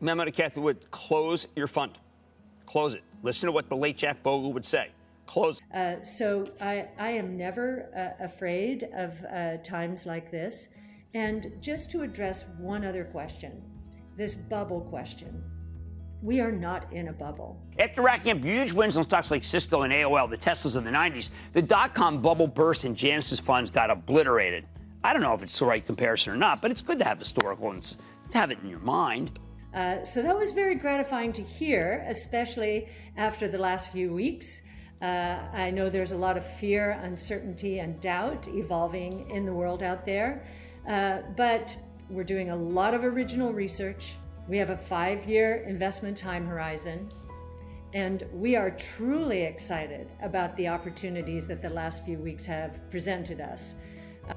Memo to Cathie Wood, close your fund. Close it. Listen to what the late Jack Bogle would say. Close. So I am never afraid of times like this. And just to address one other question, this bubble question. We are not in a bubble. After racking up huge wins on stocks like Cisco and AOL, the Teslas in the 90s, the dot-com bubble burst and Janus's funds got obliterated. I don't know if it's the right comparison or not, but it's good to have historical and to have it in your mind. So that was very gratifying to hear, especially after the last few weeks. I know there's a lot of fear, uncertainty, and doubt evolving in the world out there. But we're doing a lot of original research. We have a 5-year investment time horizon, and we are truly excited about the opportunities that the last few weeks have presented us.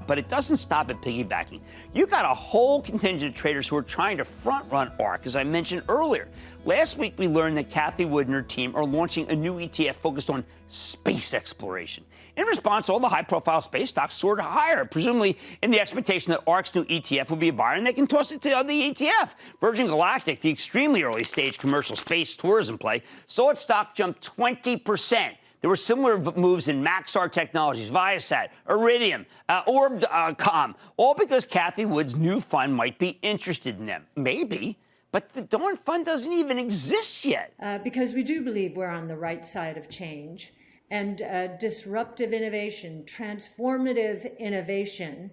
But it doesn't stop at piggybacking. You got a whole contingent of traders who are trying to front-run ARK, as I mentioned earlier. Last week, we learned that Cathie Wood and her team are launching a new ETF focused on space exploration. In response, all the high-profile space stocks soared higher, presumably in the expectation that ARK's new ETF will be a buyer and they can toss it to the ETF. Virgin Galactic, the extremely early-stage commercial space tourism play, saw its stock jump 20%. There were similar moves in Maxar Technologies, Viasat, Iridium, Orb.com, all because Cathie Wood's new fund might be interested in them. Maybe, but the darn fund doesn't even exist yet. Because we do believe we're on the right side of change. And disruptive innovation, transformative innovation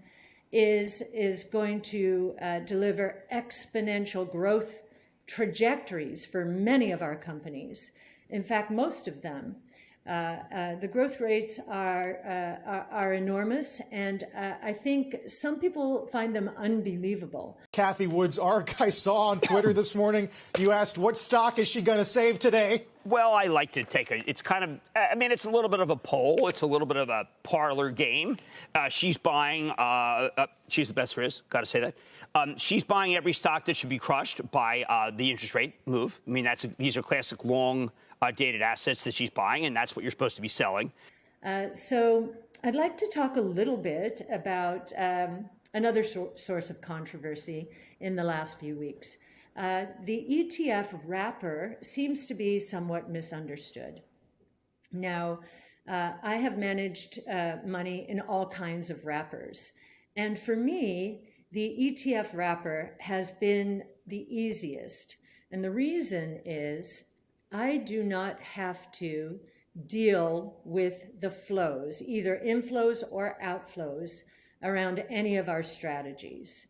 is going to deliver exponential growth trajectories for many of our companies. In fact, most of them. The growth rates are enormous, and I think some people find them unbelievable. Cathie Wood's ARK, I saw on Twitter this morning. You asked what stock is she going to save today? Well, I like to take it's kind of, I mean, it's a little bit of a poll. It's a little bit of a parlor game. She's buying, she's the best there is, got to say that. She's buying every stock that should be crushed by the interest rate move. I mean, these are classic long dated assets that she's buying, and that's what you're supposed to be selling. So I'd like to talk a little bit about another source of controversy in the last few weeks. The ETF wrapper seems to be somewhat misunderstood. Now, I have managed money in all kinds of wrappers. And for me, the ETF wrapper has been the easiest. And the reason is I do not have to deal with the flows, either inflows or outflows, around any of our strategies.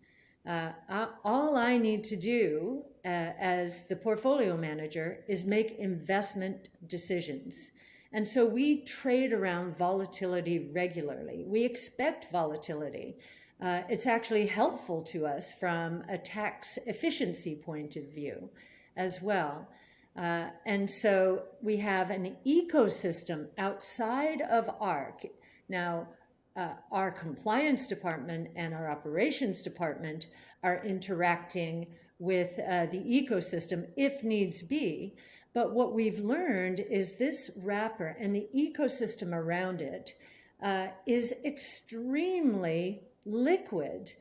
All I need to do as the portfolio manager is make investment decisions. And so we trade around volatility regularly. We expect volatility. It's actually helpful to us from a tax efficiency point of view as well. And so we have an ecosystem outside of ARK. Now, our compliance department and our operations department are interacting with the ecosystem if needs be. But what we've learned is this wrapper and the ecosystem around it is extremely liquid.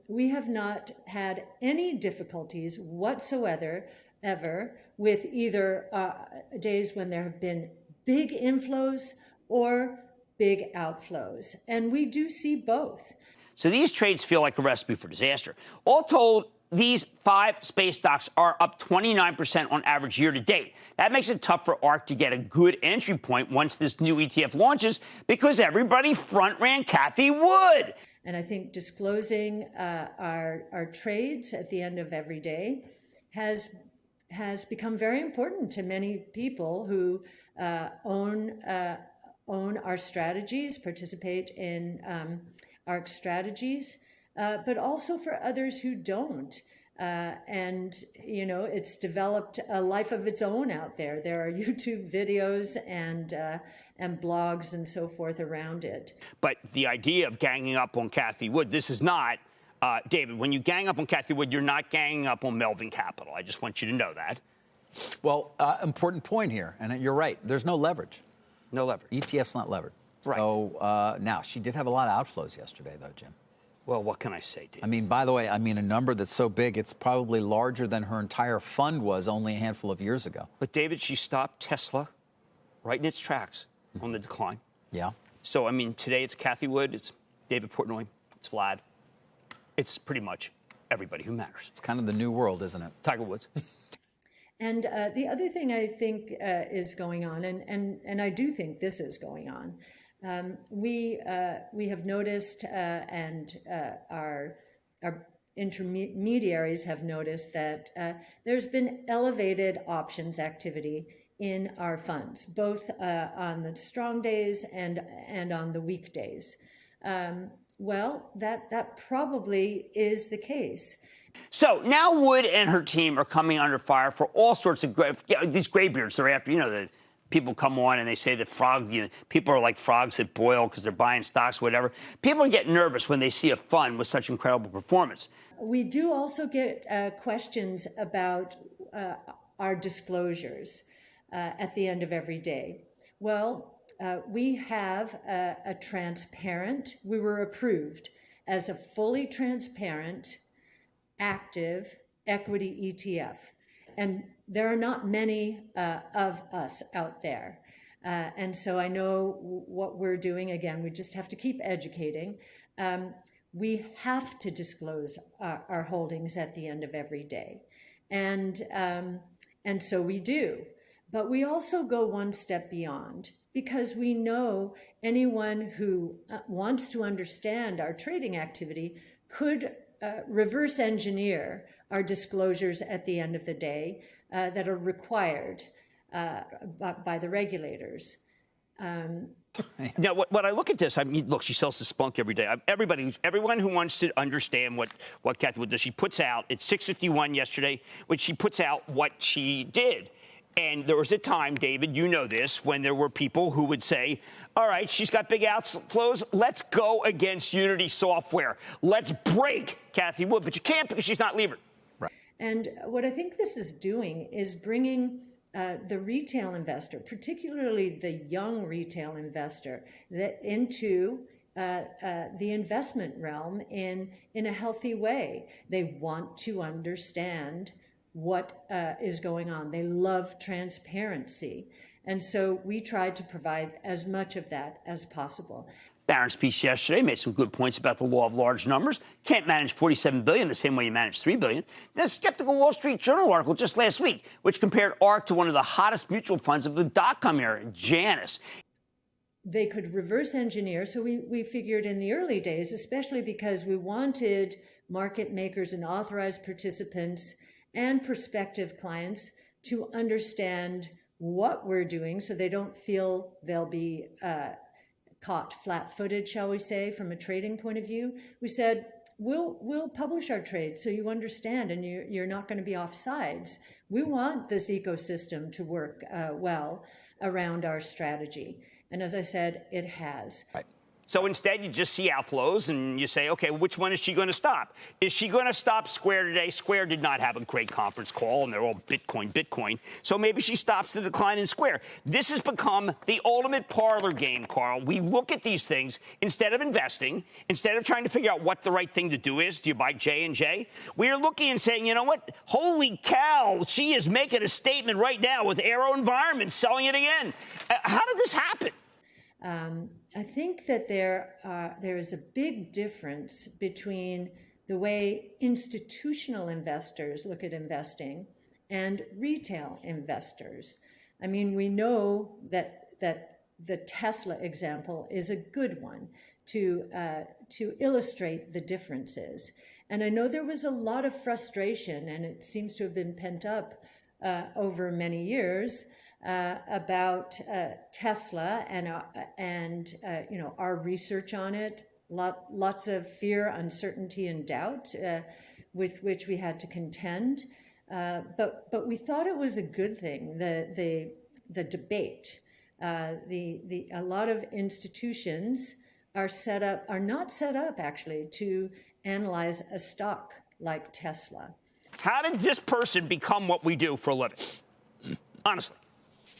We have not had any difficulties whatsoever with either days when there have been big inflows or big outflows. And we do see both. So these trades feel like a recipe for disaster. All told, these 5 space stocks are up 29% on average year to date. That makes it tough for ARK to get a good entry point once this new ETF launches because everybody front-ran Cathie Wood. And I think disclosing our trades at the end of every day has become very important to many people who own our strategies, participate in ARK strategies, but also for others who don't. And, you know, it's developed a life of its own out there. There are YouTube videos and blogs and so forth around it. But the idea of ganging up on Cathie Wood, this is not, David, when you gang up on Cathie Wood, you're not ganging up on Melvin Capital. I just want you to know that. Well, important point here, and you're right. There's no leverage. No leverage. ETF's not levered. Right. So now, she did have a lot of outflows yesterday, though, Jim. Well, what can I say, David? I mean, by the way, a number that's so big, it's probably larger than her entire fund was only a handful of years ago. But, David, she stopped Tesla right in its tracks on the decline. Yeah. So, today it's Cathie Wood, it's David Portnoy, it's Vlad. It's pretty much everybody who matters. It's kind of the new world, isn't it? Tiger Woods. And the other thing I think is going on, and I do think this is going on, we have noticed, and our intermediaries have noticed that there's been elevated options activity in our funds, both on the strong days and on the weak days. Well, that probably is the case. So now Wood and her team are coming under fire for all sorts of these graybeards they're after. The people come on and they say that people are like frogs that boil because they're buying stocks, whatever. People get nervous when they see a fund with such incredible performance. We do also get questions about our disclosures at the end of every day. Well, we have we were approved as a fully transparent, active equity ETF. And there are not many of us out there. And so I know what we're doing. Again, we just have to keep educating. We have to disclose our holdings at the end of every day. And so we do. But we also go one step beyond, because we know anyone who wants to understand our trading activity could reverse engineer our disclosures at the end of the day that are required by the regulators. Now, when I look at this, look, she sells the spunk every day. Everyone who wants to understand what Cathie Wood does, she puts out, it's 6:51 yesterday, when she puts out what she did. And there was a time, David, you know this, when there were people who would say, all right, she's got big outflows. Let's go against Unity Software. Let's break Cathie Wood. But you can't, because she's not levered. Right. And what I think this is doing is bringing the retail investor, particularly the young retail investor, into the investment realm in a healthy way. They want to understand what is going on. They love transparency. And so we tried to provide as much of that as possible. Barron's piece yesterday made some good points about the law of large numbers. Can't manage $47 billion the same way you manage $3 billion. The skeptical Wall Street Journal article just last week, which compared ARK to one of the hottest mutual funds of the dot-com era, Janus. They could reverse engineer. So we figured in the early days, especially because we wanted market makers and authorized participants and prospective clients to understand what we're doing, so they don't feel they'll be caught flat-footed, shall we say, from a trading point of view. We said, we'll publish our trades so you understand and you're not going to be off sides. We want this ecosystem to work well around our strategy. And as I said, it has. Right. So instead, you just see outflows and you say, okay, which one is she going to stop? Is she going to stop Square today? Square did not have a great conference call, and they're all Bitcoin. So maybe she stops the decline in Square. This has become the ultimate parlor game, Carl. We look at these things instead of investing, instead of trying to figure out what the right thing to do is. Do you buy J&J? We are looking and saying, you know what? Holy cow, she is making a statement right now with Aero Environment selling it again. How did this happen? I think that there is a big difference between the way institutional investors look at investing and retail investors. I mean, we know that the Tesla example is a good one to illustrate the differences. And I know there was a lot of frustration, and it seems to have been pent up over many years, about Tesla and our research on it. Lots of fear, uncertainty, and doubt with which we had to contend. But we thought it was a good thing. The debate. A lot of institutions are not set up actually to analyze a stock like Tesla. How did this person become what we do for a living? Honestly.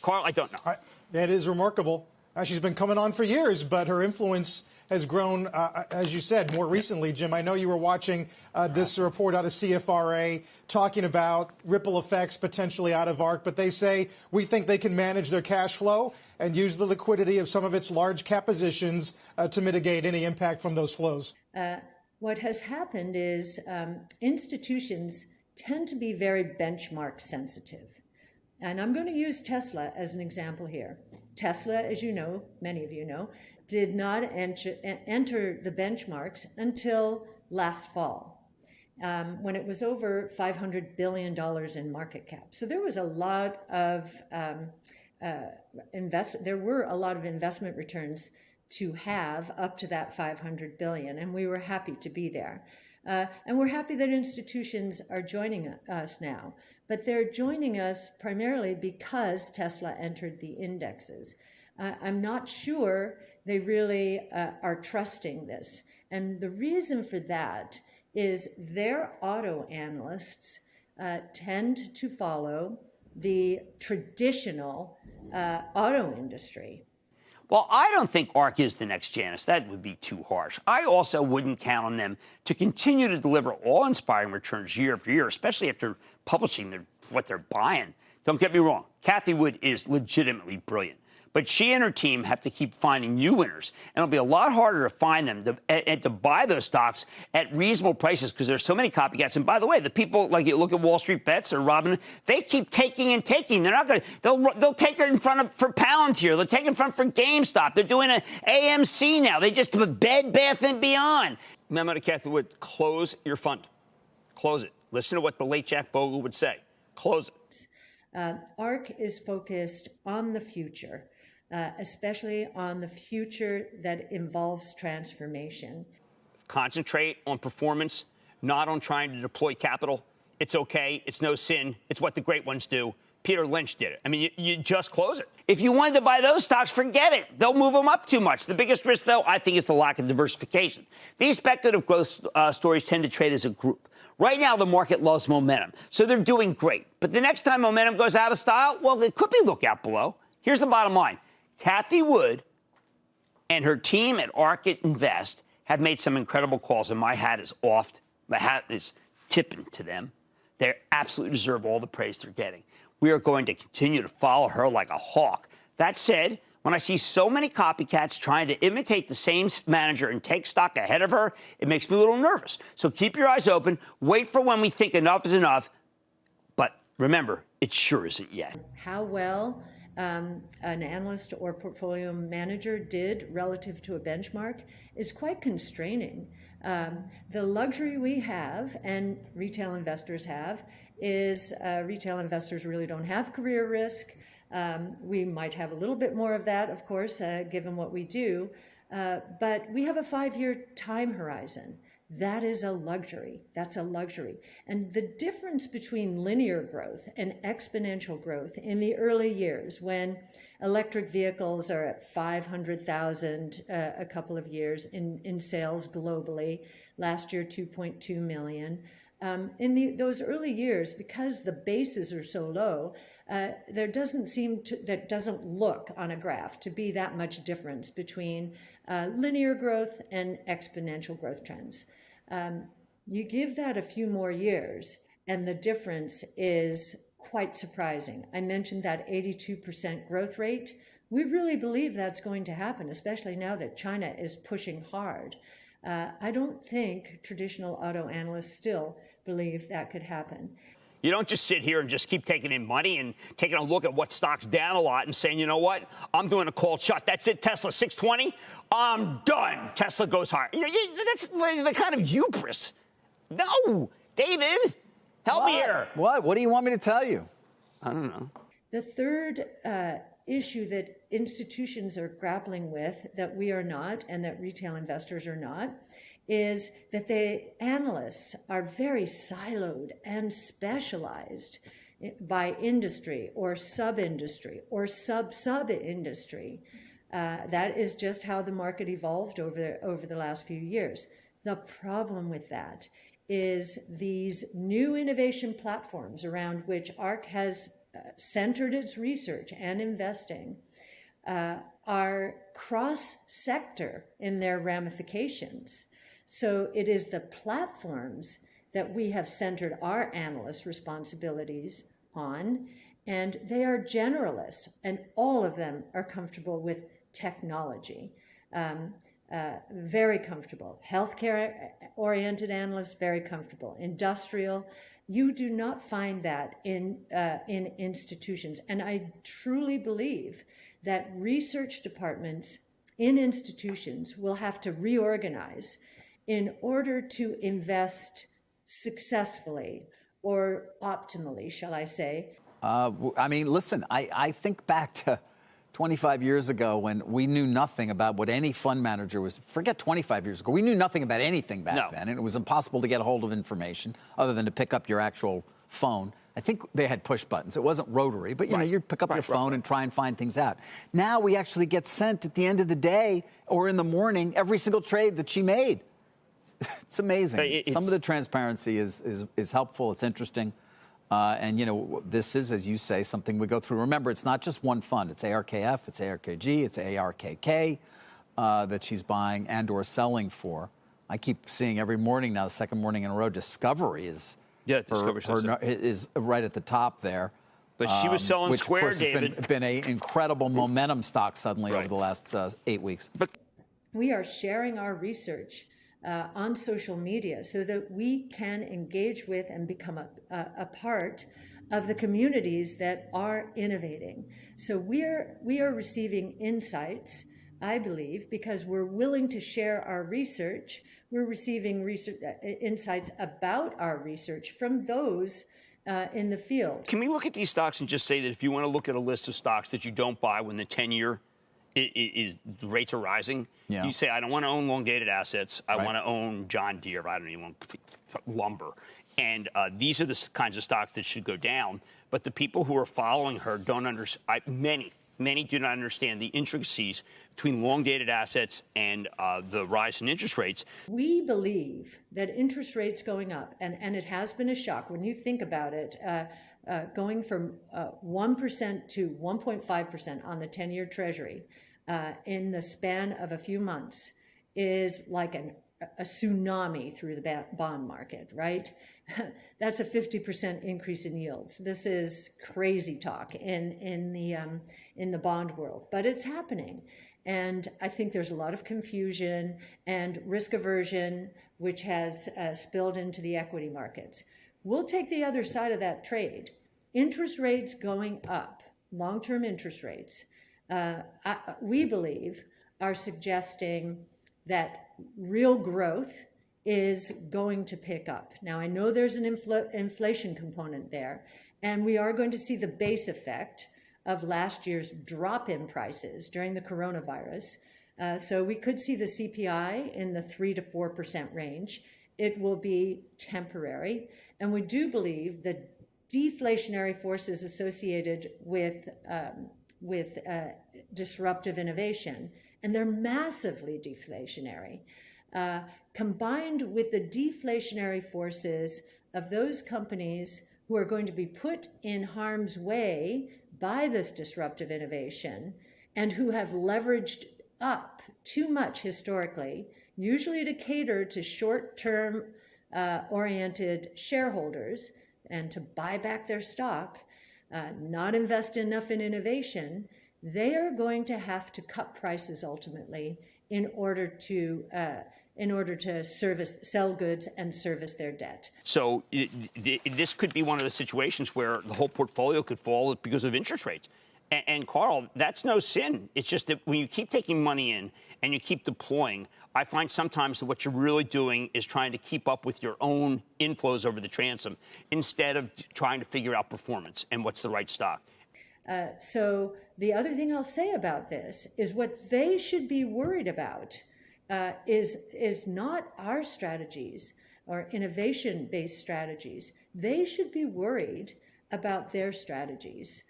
Carl, I don't know. That is remarkable. She's been coming on for years, but her influence has grown, as you said, more recently. Jim, I know you were watching this report out of CFRA talking about ripple effects potentially out of ARK, but they say we think they can manage their cash flow and use the liquidity of some of its large cap positions to mitigate any impact from those flows. What has happened is institutions tend to be very benchmark sensitive. And I'm going to use Tesla as an example here. Tesla, as you know, many of you know, did not enter the benchmarks until last fall, when it was over $500 billion in market cap. So there was a lot of there were a lot of investment returns to have up to that 500 billion, and we were happy to be there. And we're happy that institutions are joining us now, but they're joining us primarily because Tesla entered the indexes. I'm not sure they really are trusting this. And the reason for that is their auto analysts tend to follow the traditional auto industry. Well, I don't think ARK is the next Janus. That would be too harsh. I also wouldn't count on them to continue to deliver awe-inspiring returns year after year, especially after publishing what they're buying. Don't get me wrong. Cathie Wood is legitimately brilliant. But she and her team have to keep finding new winners. And it'll be a lot harder to find them and to buy those stocks at reasonable prices because there's so many copycats. And by the way, the people, like you look at Wall Street Bets or Robin, they keep taking and taking. They're not going to, they'll take it in front of for Palantir. They'll take it in front for GameStop. They're doing an AMC now. They just have a Bed Bath & Beyond. Memo to Cathie Wood, close your fund. Close it. Listen to what the late Jack Bogle would say. Close it. ARK is focused on the future. Especially on the future that involves transformation. Concentrate on performance, not on trying to deploy capital. It's okay. It's no sin. It's what the great ones do. Peter Lynch did it. I mean, you just close it. If you wanted to buy those stocks, forget it. They'll move them up too much. The biggest risk, though, I think, is the lack of diversification. These speculative growth stories tend to trade as a group. Right now, the market loves momentum, so they're doing great. But the next time momentum goes out of style, well, it could be look out below. Here's the bottom line. Cathie Wood and her team at ARK Invest have made some incredible calls, and my hat is off. My hat is tipping to them. They absolutely deserve all the praise they're getting. We are going to continue to follow her like a hawk. That said, when I see so many copycats trying to imitate the same manager and take stock ahead of her, it makes me a little nervous. So keep your eyes open. Wait for when we think enough is enough. But remember, it sure isn't yet. How well an analyst or portfolio manager did relative to a benchmark is quite constraining. The luxury we have, and retail investors have, is retail investors really don't have career risk. We might have a little bit more of that, of course, given what we do, but we have a 5-year time horizon. That is a luxury. That's a luxury. And the difference between linear growth and exponential growth in the early years, when electric vehicles are at 500,000 a couple of years in sales globally, last year 2.2 million. In those early years, because the bases are so low, there doesn't look on a graph to be that much difference between linear growth and exponential growth trends. You give that a few more years, and the difference is quite surprising. I mentioned that 82% growth rate. We really believe that's going to happen, especially now that China is pushing hard. I don't think traditional auto analysts still believe that could happen. You don't just sit here and just keep taking in money and taking a look at what stock's down a lot and saying, you know what, I'm doing a cold shot. That's it, Tesla 620. I'm done. Tesla goes higher. That's the kind of hubris. No, David, help me here. What? What do you want me to tell you? I don't know. The third issue that institutions are grappling with, that we are not, and that retail investors are not, is that the analysts are very siloed and specialized by industry or sub-industry or sub-industry. That is just how the market evolved over the last few years. The problem with that is these new innovation platforms around which ARK has centered its research and investing are cross-sector in their ramifications. So it is the platforms that we have centered our analyst responsibilities on, and they are generalists, and all of them are comfortable with technology. Very comfortable. Healthcare-oriented analysts, very comfortable. Industrial, you do not find that in institutions. And I truly believe that research departments in institutions will have to reorganize in order to invest successfully or optimally, shall I say. I mean, listen, I think back to 25 years ago when we knew nothing about what any fund manager was. Forget 25 years ago. We knew nothing about anything back then, and it was impossible to get a hold of information other than to pick up your actual phone. I think they had push buttons. It wasn't rotary, but, you know, you'd pick up your phone and try and find things out. Now we actually get sent at the end of the day or in the morning every single trade that she made. It's amazing. Some of the transparency is helpful. It's interesting. And, you know, this is, as you say, something we go through. Remember, it's not just one fund. It's ARKF, it's ARKG, it's ARKK that she's buying and or selling for. I keep seeing every morning now, the second morning in a row, Discovery is is right at the top there. But she was selling which, Square, of course, David. Has been an incredible momentum stock suddenly over the last 8 weeks. But we are sharing our research on social media so that we can engage with and become a part of the communities that are innovating. So we are receiving insights, I believe, because we're willing to share our research. We're receiving insights about our research from those in the field. Can we look at these stocks and just say that if you want to look at a list of stocks that you don't buy when the 10-year rates are rising, you say, I don't want to own long-dated assets. I want to own John Deere. I don't even want lumber. And these are the kinds of stocks that should go down. But the people who are following her don't understand. Many do not understand the intricacies between long-dated assets and the rise in interest rates. We believe that interest rates going up, and it has been a shock when you think about it, going from 1% to 1.5% on the 10-year Treasury in the span of a few months is like a tsunami through the bond market, right? That's a 50% increase in yields. This is crazy talk in the bond world, but it's happening. And I think there's a lot of confusion and risk aversion, which has spilled into the equity markets. We'll take the other side of that trade. Interest rates going up, long-term interest rates, we believe are suggesting that real growth is going to pick up. Now, I know there's an inflation component there, and we are going to see the base effect of last year's drop in prices during the coronavirus. So we could see the CPI in the 3 to 4% range. It will be temporary. And we do believe that deflationary forces associated with disruptive innovation, and they're massively deflationary, combined with the deflationary forces of those companies who are going to be put in harm's way by this disruptive innovation and who have leveraged up too much historically, usually to cater to short-term oriented shareholders and to buy back their stock, not invest enough in innovation, they are going to have to cut prices ultimately in order to sell goods and service their debt. So this could be one of the situations where the whole portfolio could fall because of interest rates. And Carl, that's no sin. It's just that when you keep taking money in and you keep deploying, I find sometimes that what you're really doing is trying to keep up with your own inflows over the transom instead of trying to figure out performance and what's the right stock. So the other thing I'll say about this is what they should be worried about is not our strategies or innovation-based strategies. They should be worried about their strategies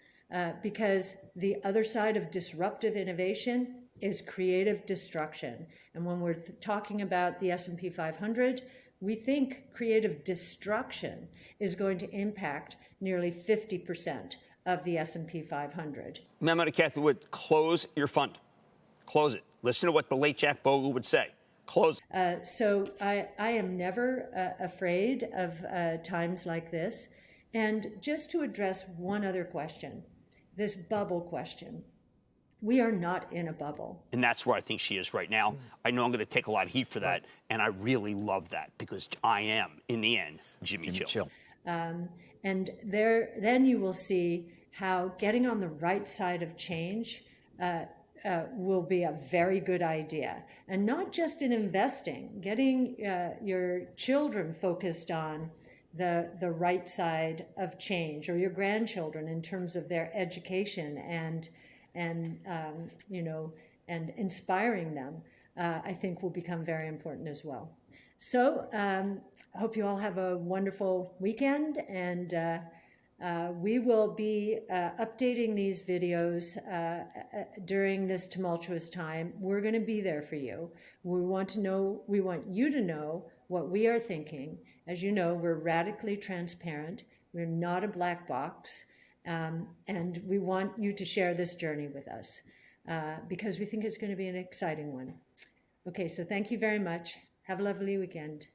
because the other side of disruptive innovation is creative destruction. And when we're talking about the S&P 500, we think creative destruction is going to impact nearly 50% of the S&P 500. Remember to Cathie Wood, close your fund. Close it. Listen to what the late Jack Bogle would say. Close. So I am never afraid of times like this. And just to address one other question, this bubble question. We are not in a bubble. And that's where I think she is right now. I know I'm going to take a lot of heat for that, and I really love that because I am, in the end, Jimmy Chill. And then you will see how getting on the right side of change will be a very good idea. And not just in investing, getting your children focused on the right side of change, or your grandchildren in terms of their education and inspiring them, I think will become very important as well. So I hope you all have a wonderful weekend, and we will be updating these videos during this tumultuous time. We're going to be there for you. We want you to know what we are thinking. As you know, we're radically transparent. We're not a black box. And we want you to share this journey with us because we think it's going to be an exciting one. Okay, so thank you very much. Have a lovely weekend.